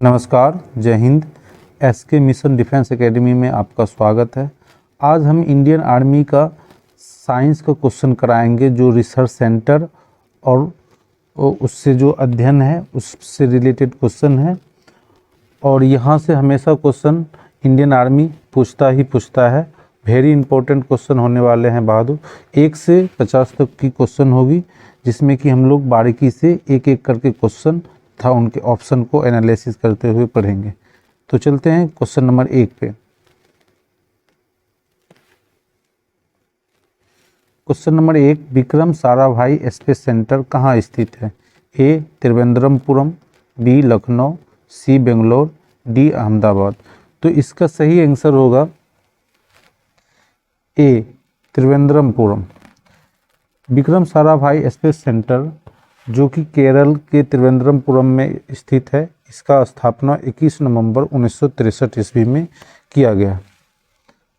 नमस्कार, जय हिंद। एसके मिशन डिफेंस एकेडमी में आपका स्वागत है। आज हम इंडियन आर्मी का साइंस का क्वेश्चन कराएंगे, जो रिसर्च सेंटर और उससे जो अध्ययन है उससे रिलेटेड क्वेश्चन है। और यहाँ से हमेशा क्वेश्चन इंडियन आर्मी पूछता है। वेरी इंपॉर्टेंट क्वेश्चन होने वाले हैं बहादुर। 1 से 50 तक की क्वेश्चन होगी, जिसमें कि हम लोग बारीकी से एक एक करके क्वेश्चन था उनके ऑप्शन को एनालिसिस करते हुए पढ़ेंगे। तो चलते हैं क्वेश्चन नंबर 1 पे। Question number 1, Vikram Sarabhai space centre कहाँ स्थित है? ए त्रिवेंद्रमपुरम, बी लखनऊ, सी बेंगलोर, डी अहमदाबाद। तो इसका सही आंसर होगा ए त्रिवेंद्रमपुरम। विक्रम साराभाई स्पेस सेंटर जो कि केरल के त्रिवेंद्रमपुरम में स्थित है, इसका स्थापना 21 नवंबर 1963 ईस्वी में किया गया।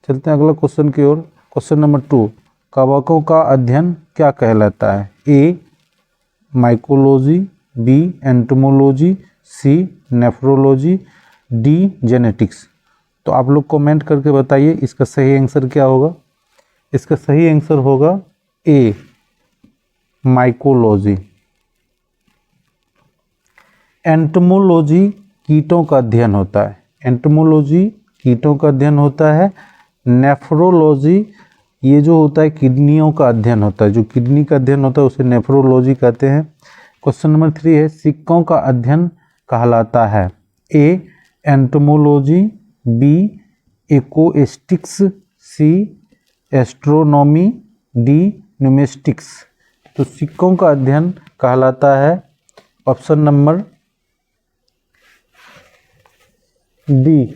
चलते हैं अगला क्वेश्चन की ओर। क्वेश्चन नंबर 2, कवकों का अध्ययन क्या कहलाता है? ए माइकोलॉजी, बी एंटोमोलॉजी, सी नेफ्रोलॉजी, डी जेनेटिक्स। तो आप लोग कमेंट करके बताइए इसका सही आंसर क्या होगा। इसका सही आंसर होगा ए माइकोलॉजी। एंटोमोलॉजी कीटों का अध्ययन होता है। एंटोमोलॉजी कीटों का अध्ययन होता है। नेफ्रोलॉजी ये जो होता है किडनियों का अध्ययन होता है। जो किडनी का अध्ययन होता है उसे नेफ्रोलॉजी कहते हैं। क्वेश्चन नंबर 3 है, सिक्कों का अध्ययन कहलाता है? ए एंटोमोलॉजी, बी एक्वेस्टिक्स, सी एस्ट्रोनॉमी, डी न्यूमिस्टिक्स। तो सिक्कों का अध्ययन कहलाता है ऑप्शन नंबर डी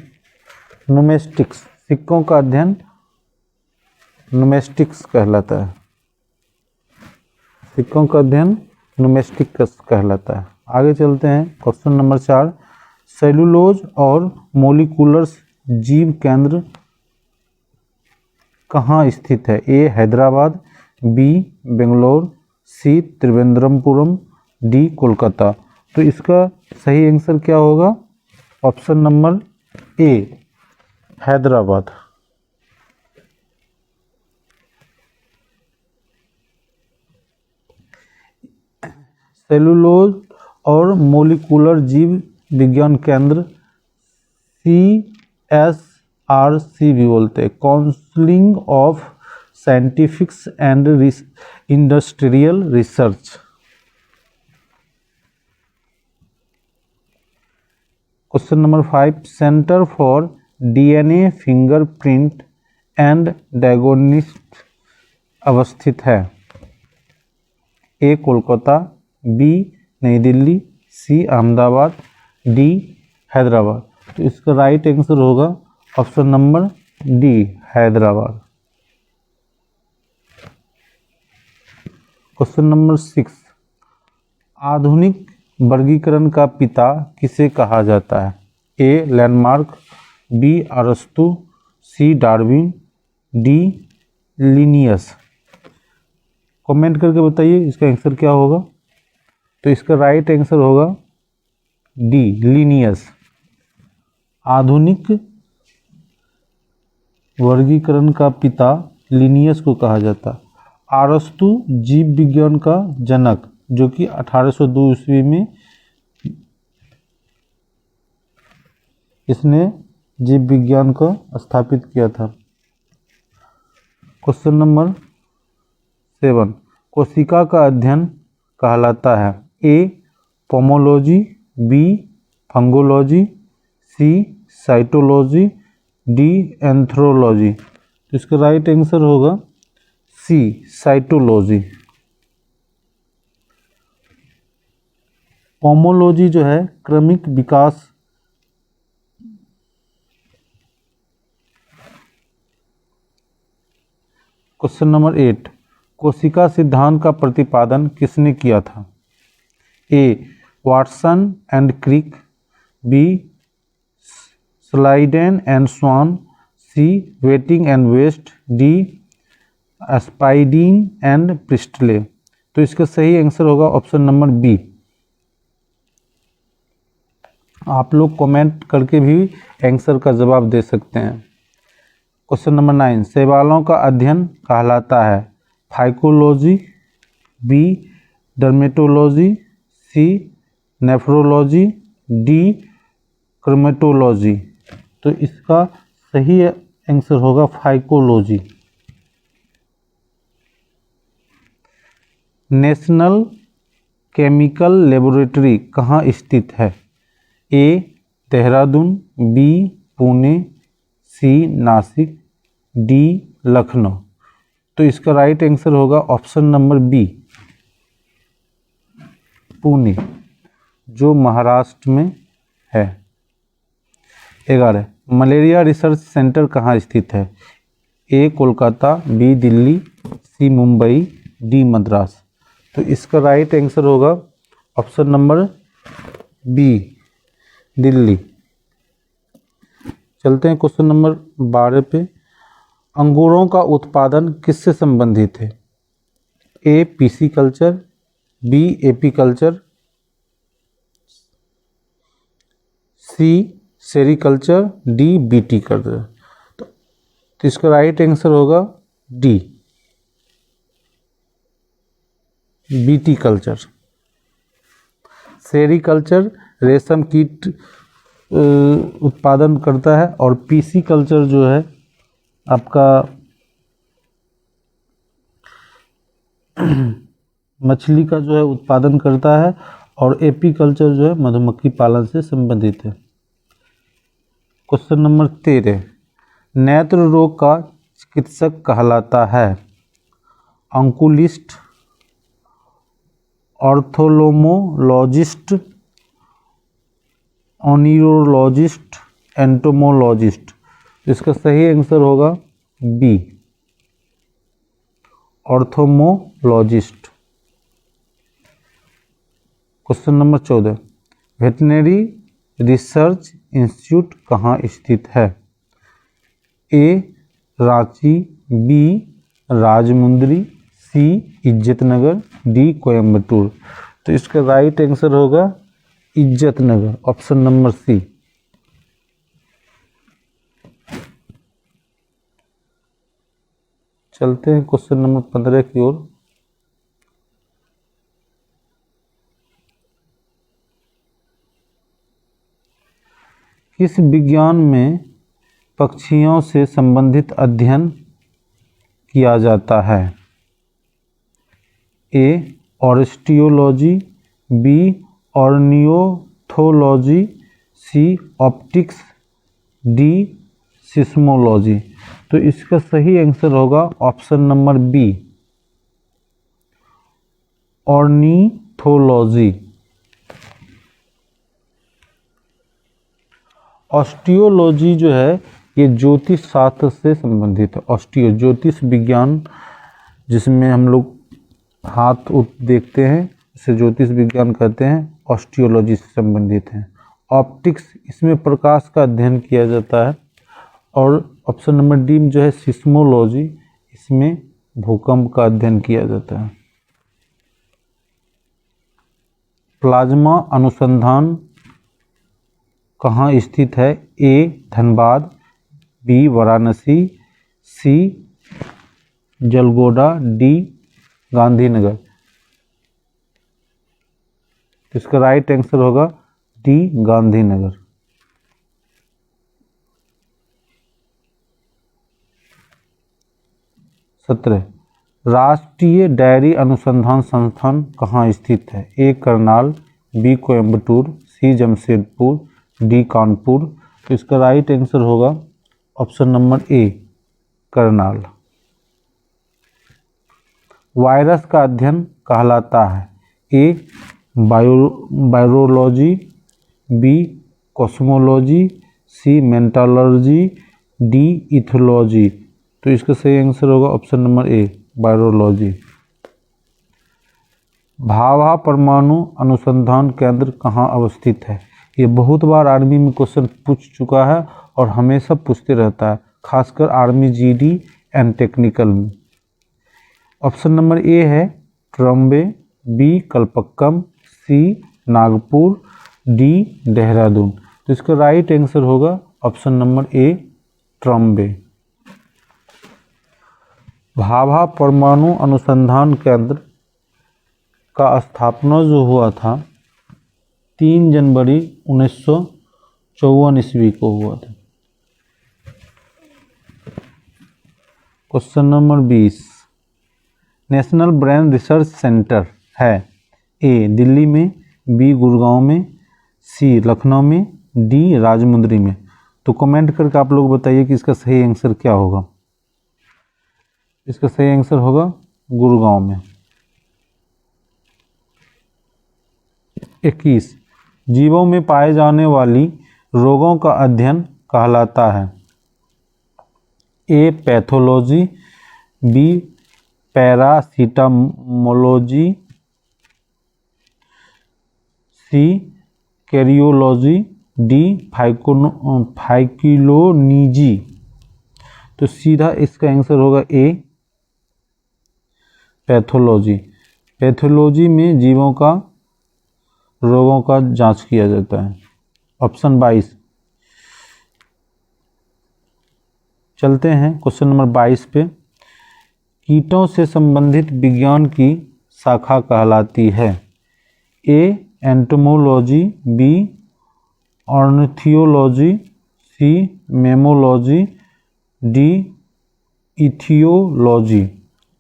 न्यूमिस्टिक्स। सिक्कों का अध्ययन न्यूमिस्टिक्स कहलाता है। सिक्कों का अध्ययन न्यूमिस्टिक्स कहलाता है। आगे चलते हैं क्वेश्चन नंबर 4, सेलुलोज और मॉलिक्यूलर जीव केंद्र कहाँ स्थित है? A Hyderabad, B Bangalore, C Trivendrampuram, D Kolkata. तो इसका सही आंसर क्या होगा? Option number A Hyderabad. Cellulose और मॉलिक्यूलर जीव विज्ञान केंद्र CSRC भी बोलते हैं, council of scientifics and industrial research. Question number 5, centre for DNA fingerprint and diagnostics अवस्थित है? A Kolkata, B New Delhi, C Ahmedabad, D Hyderabad. तो इसका राइट आंसर होगा option number D Hyderabad. Question number 6, आधुनिक वर्गीकरण का पिता किसे कहा जाता है? ए लैंडमार्क, बी अरस्तु, सी डार्विन, डी लिनियस। कमेंट करके बताइए इसका आंसर क्या होगा। तो इसका राइट आंसर होगा डी लिनियस। आधुनिक वर्गीकरण का पिता लिनियस को कहा जाता है। अरस्तु जीव विज्ञान का जनक, जो कि 1802 ईस्वी में इसने जीव विज्ञान को स्थापित किया था। क्वेश्चन नंबर 7, कोशिका का अध्ययन कहलाता है? ए पोमोलॉजी, बी फंगोलॉजी, सी साइटोलॉजी, डी एंथ्रोलॉजी। तो इसका राइट आंसर होगा सी साइटोलॉजी। पोमोलॉजी जो है क्रमिक विकास। क्वेश्चन नंबर 8, कोशिका सिद्धांत का प्रतिपादन किसने किया था? A Watson and Crick, B Schleiden and Schwann, C वेटिंग एंड वेस्ट, डी स्पाइडीन एंड प्रिस्टले। तो इसका सही आंसर होगा ऑप्शन नंबर बी आप लोग कमेंट करके भी आंसर का जवाब दे सकते हैं। क्वेश्चन नंबर 9, शैवालों का अध्ययन कहलाता है फाइकोलॉजी, बी डर्मेटोलॉजी, सी नेफ्रोलॉजी, डी क्रोमेटोलॉजी। तो इसका सही आंसर होगा फाइकोलॉजी। नेशनल केमिकल लेबोरेटरी कहाँ स्थित है? ए देहरादून, बी पुणे, सी नासिक, डी लखनऊ। तो इसका राइट आंसर होगा ऑप्शन नंबर बी पुणे, जो महाराष्ट्र में है। 11, मलेरिया रिसर्च सेंटर कहाँ स्थित है? A Kolkata, B Delhi, C Mumbai, D Madras. तो इसका राइट आंसर होगा ऑप्शन नंबर बी दिल्ली। चलते हैं क्वेश्चन नंबर 12 पे। अंगूरों का उत्पादन किससे संबंधित है? A pisciculture, B apiculture, C sericulture, D BT culture. तो इसका राइट आंसर होगा डी बीटी कल्चर। सेरीकल्चर रेशम कीट उत्पादन करता है और पीसी कल्चर जो है आपका मछली का जो है उत्पादन करता है और एपी कल्चर जो है मधुमक्खी पालन से संबंधित है। क्वेश्चन नंबर 13, नेत्र रोग का चिकित्सक कहलाता है अंकुलिस्ट, ऑर्थोलोमोलॉजिस्ट, ओनिरोलॉजिस्ट, एंटोमोलॉजिस्ट। इसका सही आंसर होगा बी ऑर्थोमोलॉजिस्ट। Question number 14, veterinary research institute कहाँ स्थित है? A Ranchi, B Rajahmundry, C Izzatnagar, D Coimbatore. तो इसका राइट आंसर होगा इज्जतनगर, ऑप्शन नंबर सी। चलते हैं क्वेश्चन नंबर 15 की ओर। किस विज्ञान में पक्षियों से संबंधित अध्ययन किया जाता है? A osteology, B ornithology, C optics, D seismology. तो इसका सही आंसर होगा option number B ornithology. Osteology जो है ये ज्योतिष शास्त्र से संबंधित है। ऑस्टियो ज्योतिष विज्ञान, जिसमें हम लोग हाथ देखते हैं, इसे ज्योतिष विज्ञान कहते हैं, ऑस्टियोलॉजी से संबंधित है। ऑप्टिक्स, इसमें प्रकाश का अध्ययन किया जाता है। और ऑप्शन नंबर डी जो है सिस्मोलॉजी, इसमें भूकंप का अध्ययन किया जाता है। प्लाज्मा अनुसंधान कहाँ स्थित है? ए धनबाद, बी वाराणसी, सी जलगोड़ा, डी गांधीनगर। इसका राइट आंसर होगा डी गांधीनगर। सत्रह, राष्ट्रीय डेयरी अनुसंधान संस्थान कहाँ स्थित है? ए करनाल, बी कोयम्बटूर, सी जमशेदपुर, डी कानपुर। तो इसका राइट आंसर होगा ऑप्शन नंबर ए करनाल। वायरस का अध्ययन कहलाता है? ए वायरोलॉजी, बी कॉस्मोलॉजी, सी मेंटालर्जी, डी इथोलॉजी। तो इसका सही आंसर होगा ऑप्शन नंबर ए वायरोलॉजी। भाभा परमाणु अनुसंधान केंद्र कहाँ अवस्थित है? ये बहुत बार आर्मी में क्वेश्चन पूछ चुका है और हमेशा पूछते रहता है, खासकर आर्मी जीडी एंड टेक्निकल में। ऑप्शन नंबर ए है ट्रम्बे, बी कलपक्कम, सी नागपुर, डी देहरादून। तो इसका राइट आंसर होगा ऑप्शन नंबर ए ट्रॉम्बे। भाभा परमाणु अनुसंधान केंद्र का स्थापना जो हुआ था 3 जनवरी 1954 ईस्वी को हुआ था। Question number 20, national brain research centre है ए दिल्ली में, बी गुड़गांव में, सी लखनऊ में, डी राजमुंदरी में। तो कमेंट करके आप लोग बताइए कि इसका सही आंसर क्या होगा। इसका सही आंसर होगा गुड़गांव में। 21, जीवों में पाए जाने वाली रोगों का अध्ययन कहलाता है ए पैथोलॉजी, बी पैरासिटामोलॉजी, सी कैरियोलॉजी, डी फाइकिलोलॉजी। तो सीधा इसका आंसर होगा ए पैथोलॉजी। पैथोलॉजी में जीवों का रोगों का जांच किया जाता है। ऑप्शन 22। चलते हैं क्वेश्चन नंबर 22 पे। कीटों से संबंधित विज्ञान की शाखा कहलाती है ए एंटोमोलॉजी, बी ऑर्निथियोलॉजी, सी मेमोलॉजी, डी इथियोलॉजी।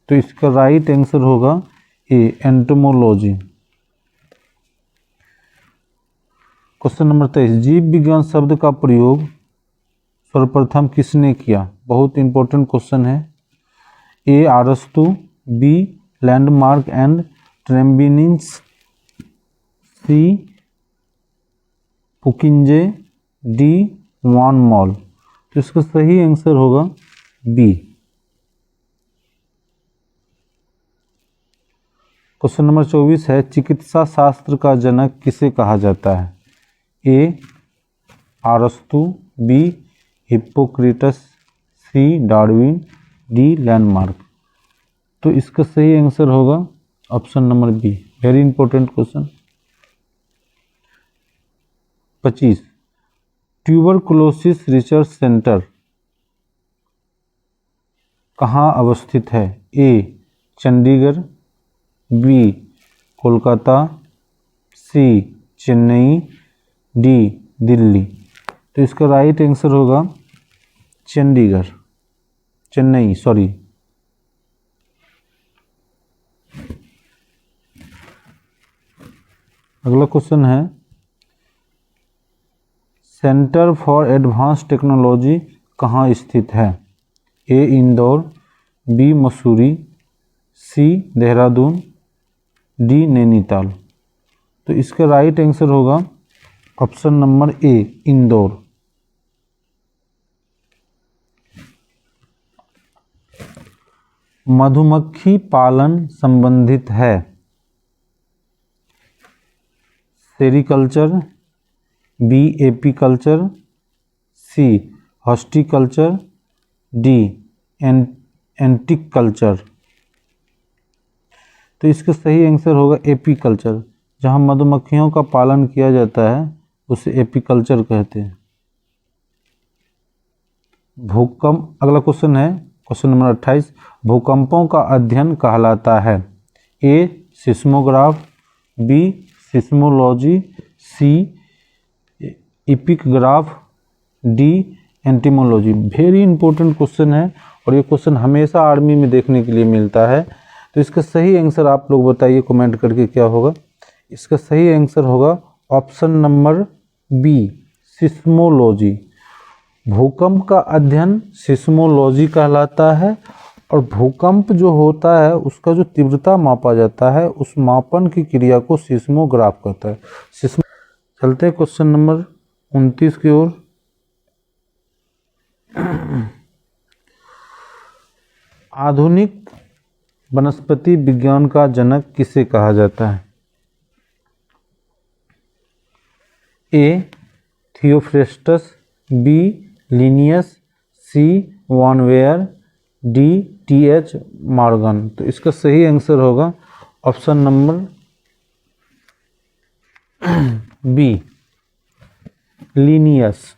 तो इसका राइट आंसर होगा ए एंटोमोलॉजी। क्वेश्चन नंबर 23, जीव विज्ञान शब्द का प्रयोग सर्वप्रथम किसने किया। बहुत इंपॉर्टेंट क्वेश्चन है। ए अरस्तु, बी लैंडमार्क एंड ट्रेम्बिनिस, C Purkinje, D Von Mohl. तो इसका सही आंसर होगा बी। क्वेश्चन नंबर 24 है, चिकित्सा शास्त्र का जनक किसे कहा जाता है ए अरस्तु, B Hippocrates, C Darwin, D Lamarck. तो इसका सही आंसर होगा option number B. Very important question. 25, tuberculosis research centre कहाँ अवस्थित है A Chandigarh, B Kolkata, C Chennai, D Delhi. तो इसका राइट आंसर होगा चेन्नई। अगला क्वेश्चन है, सेंटर फॉर एडवांस टेक्नोलॉजी कहाँ स्थित है A Indore, B Mussoorie, C Dehradun, D Nainital. तो इसका राइट आंसर होगा ऑप्शन नंबर ए इंदौर। मधुमक्खी पालन संबंधित है sericulture, B apiculture, C horticulture, D एंटिकल्चर। तो इसका सही आंसर होगा एपीकल्चर। जहाँ मधुमक्खियों का पालन किया जाता है उसे एपीकल्चर कहते हैं। भूकंप, अगला क्वेश्चन है क्वेश्चन नंबर 28, भूकंपों का अध्ययन कहलाता है ए सिस्मोग्राफ, बी सिस्मोलॉजी, सी इपिकग्राफ, डी एंटीमोलॉजी। वेरी इंपॉर्टेंट क्वेश्चन है और ये क्वेश्चन हमेशा आर्मी में देखने के लिए मिलता है। तो इसका सही आंसर आप लोग बताइए कमेंट करके क्या होगा। इसका सही आंसर होगा ऑप्शन नंबर बी सिस्मोलॉजी। भूकंप का अध्ययन सिस्मोलॉजी कहलाता है और भूकंप जो होता है उसका जो तीव्रता मापा जाता है उस मापन की क्रिया को सिस्मोग्राफ कहता है। चलते हैं क्वेश्चन नंबर 29 की ओर। आधुनिक वनस्पति विज्ञान का जनक किसे कहा जाता है ए थियोफ्रेस्टस, बी लिनियस, सी वॉनवेयर, डी टी.एच. मॉर्गन। तो इसका सही आंसर होगा ऑप्शन नंबर बी लीनियस।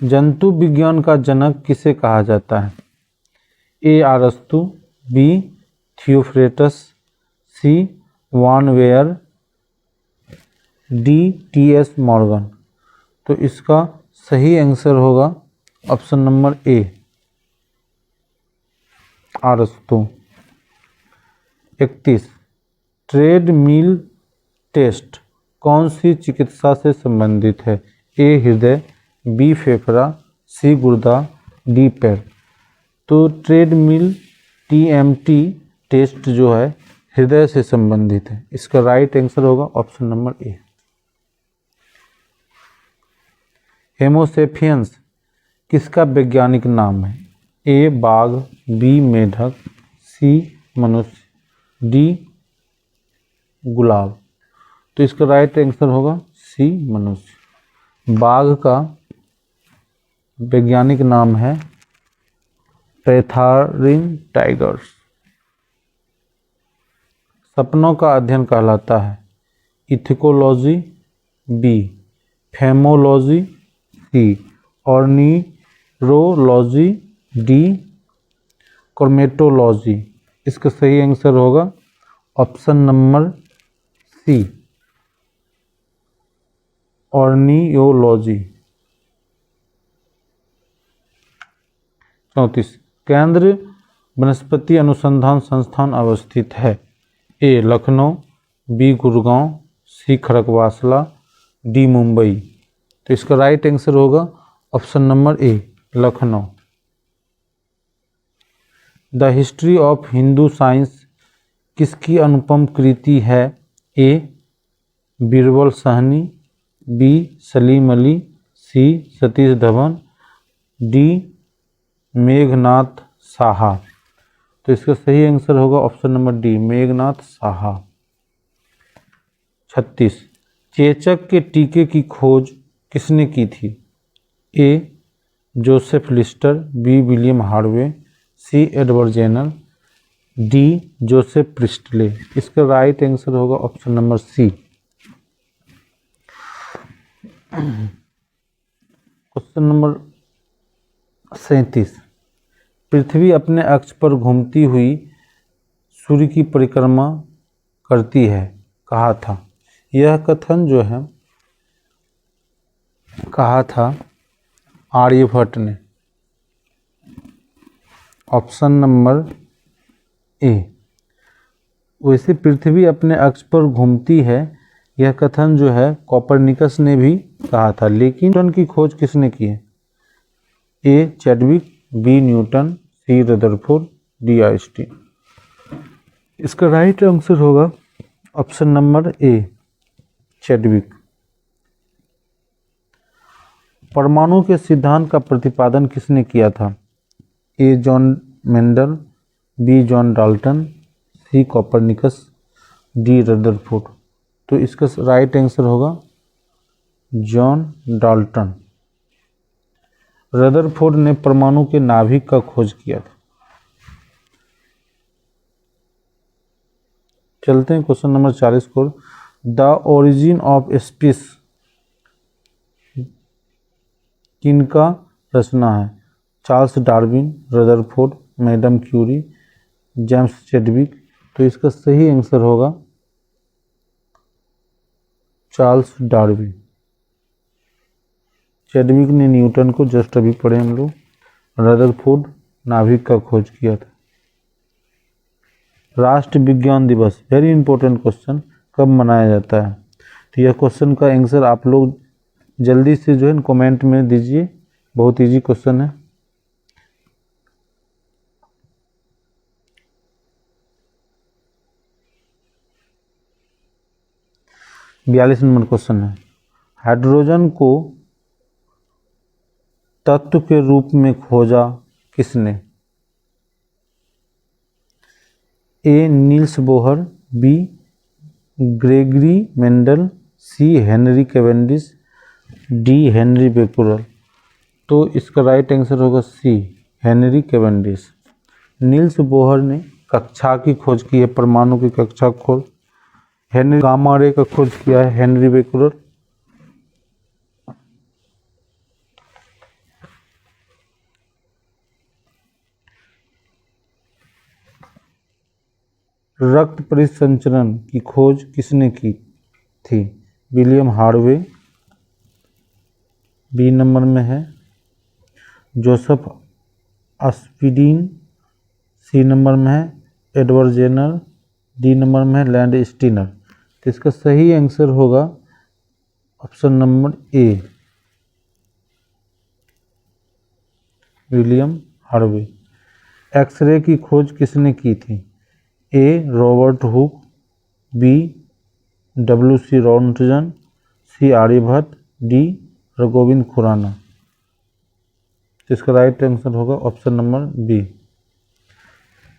जंतु विज्ञान का जनक किसे कहा जाता है? ए अरस्तु, बी थियोफ्रेटस, सी वान वेयर, डी टी.एस. मॉर्गन। तो इसका सही आंसर होगा ऑप्शन नंबर ए अरस्तु। 31 ट्रेडमिल टेस्ट कौन सी चिकित्सा से संबंधित है? ए हृदय, बी फेफड़ा, सी गुर्दा, डी पैर। तो ट्रेडमिल टीएमटी टेस्ट जो है हृदय से संबंधित है। इसका राइट आंसर होगा ऑप्शन नंबर ए। हेमोसेपियंस किसका वैज्ञानिक नाम है? ए बाघ, बी मेढक, सी मनुष्य, डी गुलाब। तो इसका राइट आंसर होगा सी मनुष्य। बाघ का वैज्ञानिक नाम है पैथारिन टाइगर्स। सपनों का अध्ययन कहलाता है? इथिकोलॉजी, बी फेमोलॉजी, सी ऑर्निरोलॉजी, डी क्रोमेटोलॉजी। इसका सही आंसर होगा ऑप्शन नंबर सी ऑर्नियोलॉजी। 34 केंद्र वनस्पति अनुसंधान संस्थान अवस्थित है? A Lucknow, B Gurgaon, C Khadakwasla, D Mumbai. तो इसका राइट आंसर होगा option number A Lucknow. The history of Hindu science किसकी अनुपम कृति है? A Birbal Sahni, B Salim Ali, C Satish Dhawan, D Meghnad Saha. तो इसका सही आंसर होगा option number D Meghnad Saha. 36 चेचक के टीके की खोज किसने की थी? A Joseph Lister, B William Harvey, C Edward Jenner, D Joseph Priestley. इसका राइट आंसर होगा option number C. Question number 37 पृथ्वी अपने अक्ष पर घूमती हुई सूर्य की परिक्रमा करती है कहा था? यह कथन जो है कहा था आर्यभट्ट ने। ऑप्शन नंबर ए। वैसे पृथ्वी अपने अक्ष पर घूमती है यह कथन जो है कोपरनिकस ने भी कहा था, लेकिन न्यूटन की खोज किसने की है? A Chadwick, B Newton, C Rutherford, D Einstein. इसका राइट आंसर होगा ऑप्शन नंबर ए चैडविक। परमाणु के सिद्धांत का प्रतिपादन किसने किया था? A John Mendel, B John Dalton, C Copernicus, D Rutherford. तो इसका राइट आंसर होगा जॉन डाल्टन। रदरफोर्ड ने परमाणु के नाभिक का खोज किया था। चलते हैं क्वेश्चन नंबर 40 को। द ओरिजिन ऑफ स्पीस किनका रचना है? Charles Darwin, Rutherford, madam Curie, James Chadwick. तो इसका सही आंसर होगा चार्ल्स डार्विन। चैडविक ने न्यूटन को जस्ट अभी पढ़े हम लोग। रदरफोर्ड नाभिक का खोज किया था। राष्ट्रीय विज्ञान दिवस वेरी इंपॉर्टेंट क्वेश्चन कब मनाया जाता है? तो यह क्वेश्चन का आंसर आप लोग जल्दी से जो है कमेंट में दीजिए, बहुत इजी क्वेश्चन है। बयालीस नंबर क्वेश्चन है, हाइड्रोजन को तत्व के रूप में खोजा किसने? A Niels Bohr, B Gregory Mendel, C Henry Cavendish, D Henry Becquerel. तो इसका राइट आंसर होगा C Henry Cavendish. Niels Bohr ने कक्षा की खोज की है, परमाणु की कक्षा खोज। हेनरी गामा रे का खोज किया है हेनरी बेकरर। रक्त परिसंचरण की खोज किसने की थी? William Harvey. बी नंबर में है जोसेफ अस्पिडीन। सी नंबर में है एडवर्ड जेनर। डी नंबर में है लैंड स्टीनर। तो इसका सही आंसर होगा option number A, William Harvey. X-ray की खोज किसने की थी? A Robert Hooke. B W C. Roentgen. C Aryabhatta. D Raghugovind Khorana. तो इसका राइट आंसर होगा ऑप्शन नंबर बी।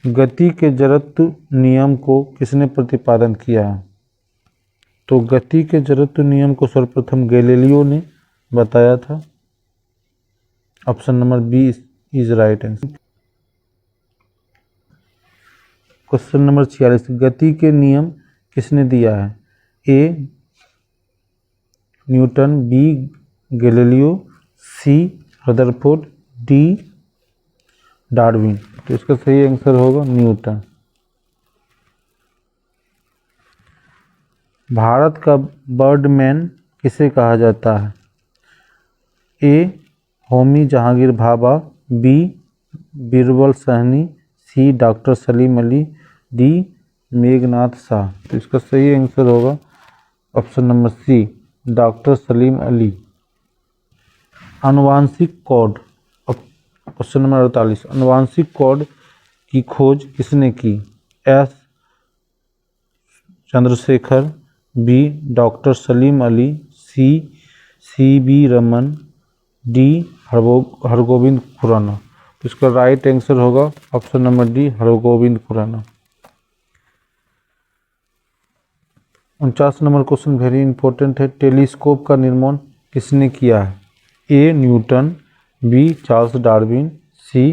गति के जड़त्व नियम को किसने प्रतिपादन किया है? तो गति के जड़त्व नियम को सर्वप्रथम गैलीलियो ने बताया था। Option number B is right answer. Question number 46, गति के नियम किसने दिया है? A Newton. B Galileo. C Rutherford. D Darwin. तो इसका सही आंसर होगा न्यूटन। भारत का बर्डमैन किसे कहा जाता है? A Homi Jahangir Bhabha. B Birbal Sahni. C doctor Salim Ali. D Meghnath Shah. तो इसका सही आंसर होगा option number C, doctor Salim Ali. आनुवांशिक कोड, क्वेश्चन नंबर 48, आनुवांशिक कोड की खोज किसने की? S Chandrasekhar. B doctor Salim Ali. C V Raman. D Hargobind Khorana. तो इसका राइट आंसर होगा option number D, Hargobind Khorana. 49 number question very important है। टेलीस्कोप का निर्माण किसने किया है? A Newton. B Charles Darwin. C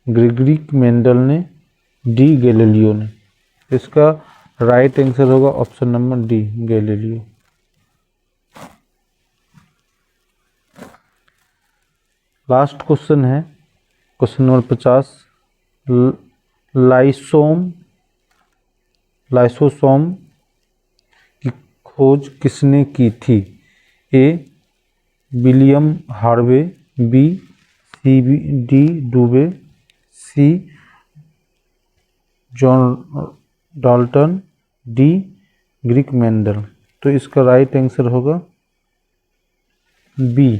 Gregory Mendel ने। डी गैलीलियो ने। इसका राइट आंसर होगा option number D, Galileo. Last question है क्वेश्चन नंबर 50, लाइसोसोम की खोज किसने की थी? ए William Harvey. B C de Duve. C John Dalton. D Gregor Mendel. तो इसका राइट आंसर होगा B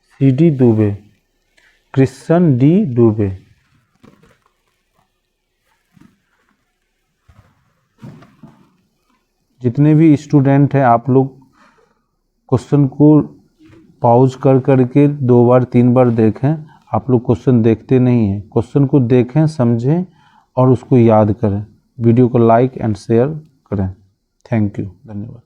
C de Duve, Christian de Duve. जितने भी स्टूडेंट हैं आप लोग क्वेश्चन को पॉज कर करके 2 बार 3 बार देखें। आप लोग क्वेश्चन देखते नहीं हैं, क्वेश्चन को देखें, समझें और उसको याद करें। वीडियो को लाइक एंड शेयर करें। थैंक यू, धन्यवाद।